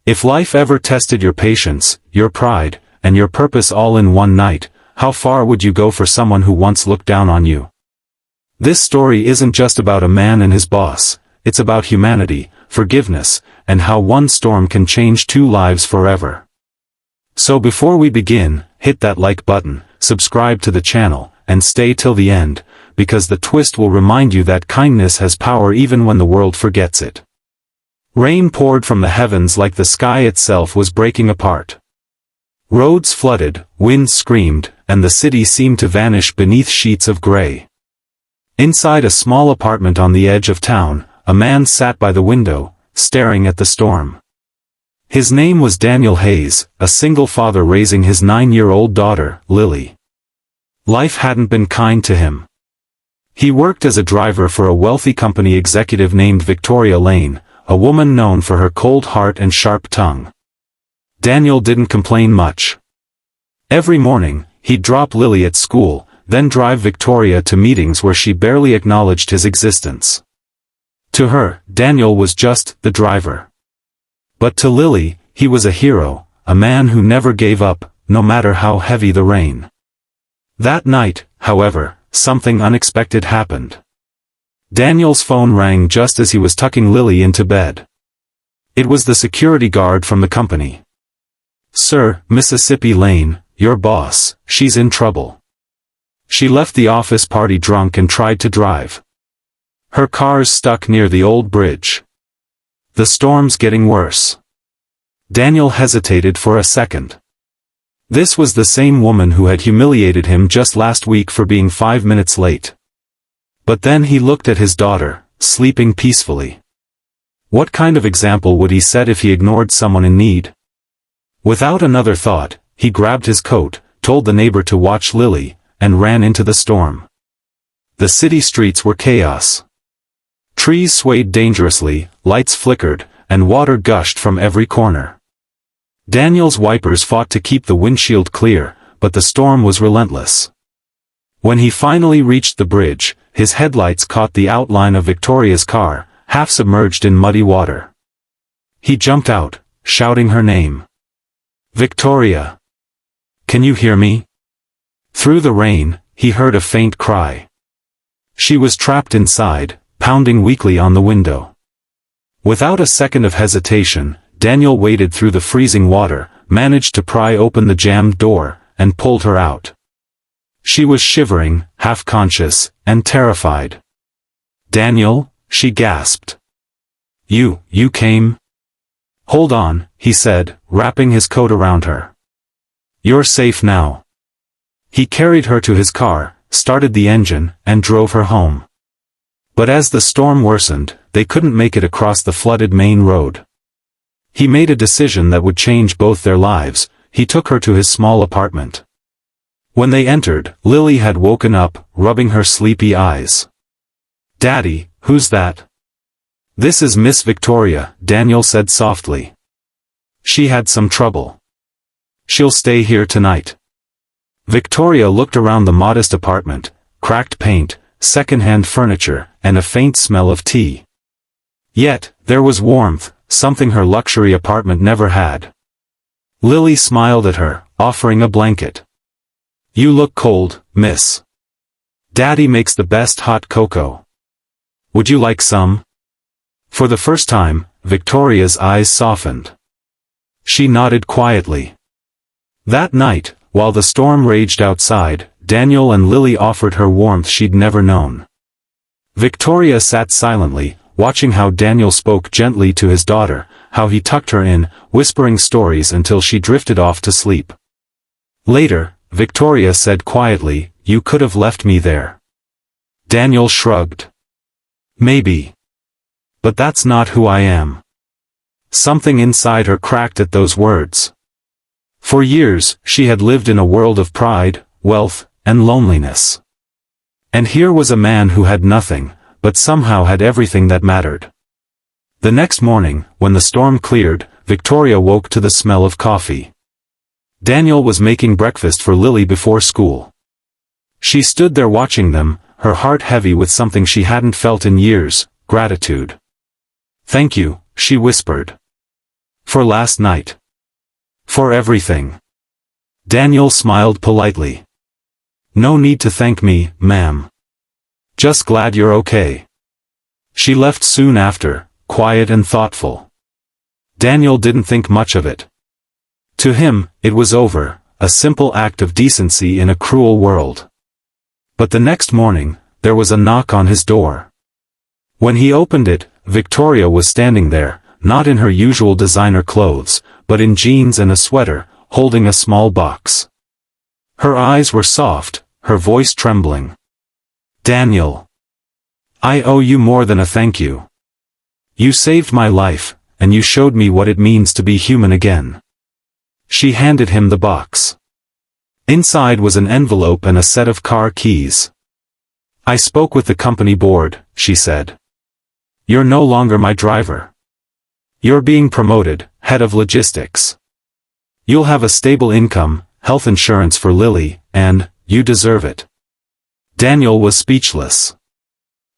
If life ever tested your patience, your pride, and your purpose all in one night, how far would you go for someone who once looked down on you? This story isn't just about a man and his boss, it's about humanity, forgiveness, and how one storm can change two lives forever. So before we begin, hit that like button, subscribe to the channel, and stay till the end, because the twist will remind you that kindness has power even when the world forgets it. Rain poured from the heavens like the sky itself was breaking apart. Roads flooded, winds screamed, and the city seemed to vanish beneath sheets of gray. Inside a small apartment on the edge of town, a man sat by the window, staring at the storm. His name was Daniel Hayes, a single father raising his 9-year-old daughter, Lily. Life hadn't been kind to him. He worked as a driver for a wealthy company executive named Victoria Lane, a woman known for her cold heart and sharp tongue. Daniel didn't complain much. Every morning, he'd drop Lily at school, then drive Victoria to meetings where she barely acknowledged his existence. To her, Daniel was just the driver. But to Lily, he was a hero, a man who never gave up, no matter how heavy the rain. That night, however, something unexpected happened. Daniel's phone rang just as he was tucking Lily into bed. It was the security guard from the company. "Sir, Mississippi Lane, your boss, she's in trouble. She left the office party drunk and tried to drive. Her car's stuck near the old bridge. The storm's getting worse." Daniel hesitated for a second. This was the same woman who had humiliated him just last week for being 5 minutes late. But then he looked at his daughter, sleeping peacefully. What kind of example would he set if he ignored someone in need? Without another thought, he grabbed his coat, told the neighbor to watch Lily, and ran into the storm. The city streets were chaos. Trees swayed dangerously, lights flickered, and water gushed from every corner. Daniel's wipers fought to keep the windshield clear, but the storm was relentless. When he finally reached the bridge, his headlights caught the outline of Victoria's car, half submerged in muddy water. He jumped out, shouting her name. "Victoria! Can you hear me?" Through the rain, he heard a faint cry. She was trapped inside, pounding weakly on the window. Without a second of hesitation, Daniel waded through the freezing water, managed to pry open the jammed door, and pulled her out. She was shivering, half-conscious, and terrified. "Daniel," she gasped. You came?" "Hold on," he said, wrapping his coat around her. "You're safe now." He carried her to his car, started the engine, and drove her home. But as the storm worsened, they couldn't make it across the flooded main road. He made a decision that would change both their lives. He took her to his small apartment. When they entered, Lily had woken up, rubbing her sleepy eyes. "Daddy, who's that?" "This is Miss Victoria," Daniel said softly. "She had some trouble. She'll stay here tonight." Victoria looked around the modest apartment, cracked paint, second-hand furniture, and a faint smell of tea. Yet, there was warmth, something her luxury apartment never had. Lily smiled at her, offering a blanket. "You look cold, miss. Daddy makes the best hot cocoa. Would you like some?" For the first time, Victoria's eyes softened. She nodded quietly. That night, while the storm raged outside, Daniel and Lily offered her warmth she'd never known. Victoria sat silently, watching how Daniel spoke gently to his daughter, how he tucked her in, whispering stories until she drifted off to sleep. Later, Victoria said quietly, "You could have left me there." Daniel shrugged. "Maybe. But that's not who I am." Something inside her cracked at those words. For years, she had lived in a world of pride, wealth, and loneliness. And here was a man who had nothing, but somehow had everything that mattered. The next morning, when the storm cleared, Victoria woke to the smell of coffee. Daniel was making breakfast for Lily before school. She stood there watching them, her heart heavy with something she hadn't felt in years, gratitude. "Thank you," she whispered. For last night. For everything. Daniel smiled politely. No need to thank me, ma'am. Just glad you're okay. She left soon after, quiet and thoughtful. Daniel didn't think much of it. To him, it was over, a simple act of decency in a cruel world. But the next morning, there was a knock on his door. When he opened it, Victoria was standing there, not in her usual designer clothes, but in jeans and a sweater, holding a small box. Her eyes were soft, her voice trembling. Daniel. I owe you more than a thank you. You saved my life, and you showed me what it means to be human again. She handed him the box. Inside was an envelope and a set of car keys. I spoke with the company board, she said. You're no longer my driver. You're being promoted, head of logistics. You'll have a stable income, health insurance for Lily, and, you deserve it. Daniel was speechless.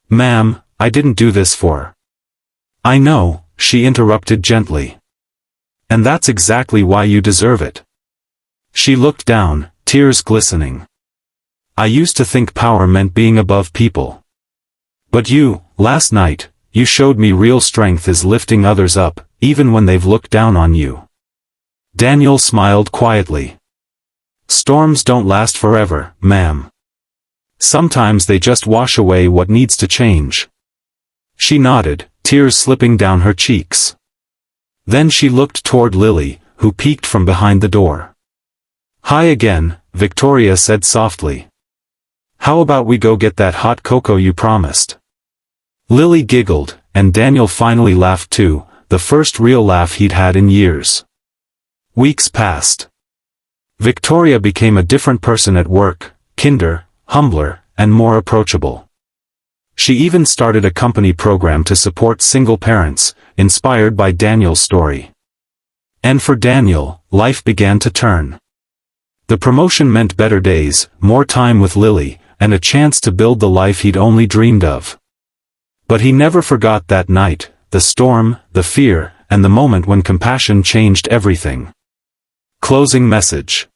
Ma'am, I didn't do this for. I know, she interrupted gently. And that's exactly why you deserve it. She looked down, tears glistening. I used to think power meant being above people. But you, last night, you showed me real strength is lifting others up, even when they've looked down on you. Daniel smiled quietly. Storms don't last forever, ma'am. Sometimes they just wash away what needs to change. She nodded, tears slipping down her cheeks. Then she looked toward Lily, who peeked from behind the door. Hi again, Victoria said softly. How about we go get that hot cocoa you promised? Lily giggled, and Daniel finally laughed too, the first real laugh he'd had in years. Weeks passed. Victoria became a different person at work, kinder, humbler, and more approachable. She even started a company program to support single parents, inspired by Daniel's story. And for Daniel, life began to turn. The promotion meant better days, more time with Lily, and a chance to build the life he'd only dreamed of. But he never forgot that night, the storm, the fear, and the moment when compassion changed everything. Closing message.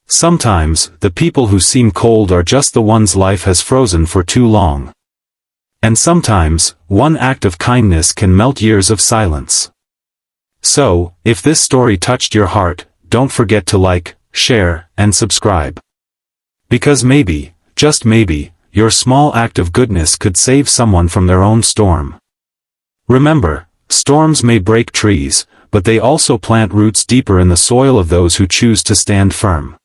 Sometimes, the people who seem cold are just the ones life has frozen for too long. And sometimes, one act of kindness can melt years of silence. So, if this story touched your heart, don't forget to like, share, and subscribe. Because maybe, just maybe, your small act of goodness could save someone from their own storm. Remember, storms may break trees, but they also plant roots deeper in the soil of those who choose to stand firm.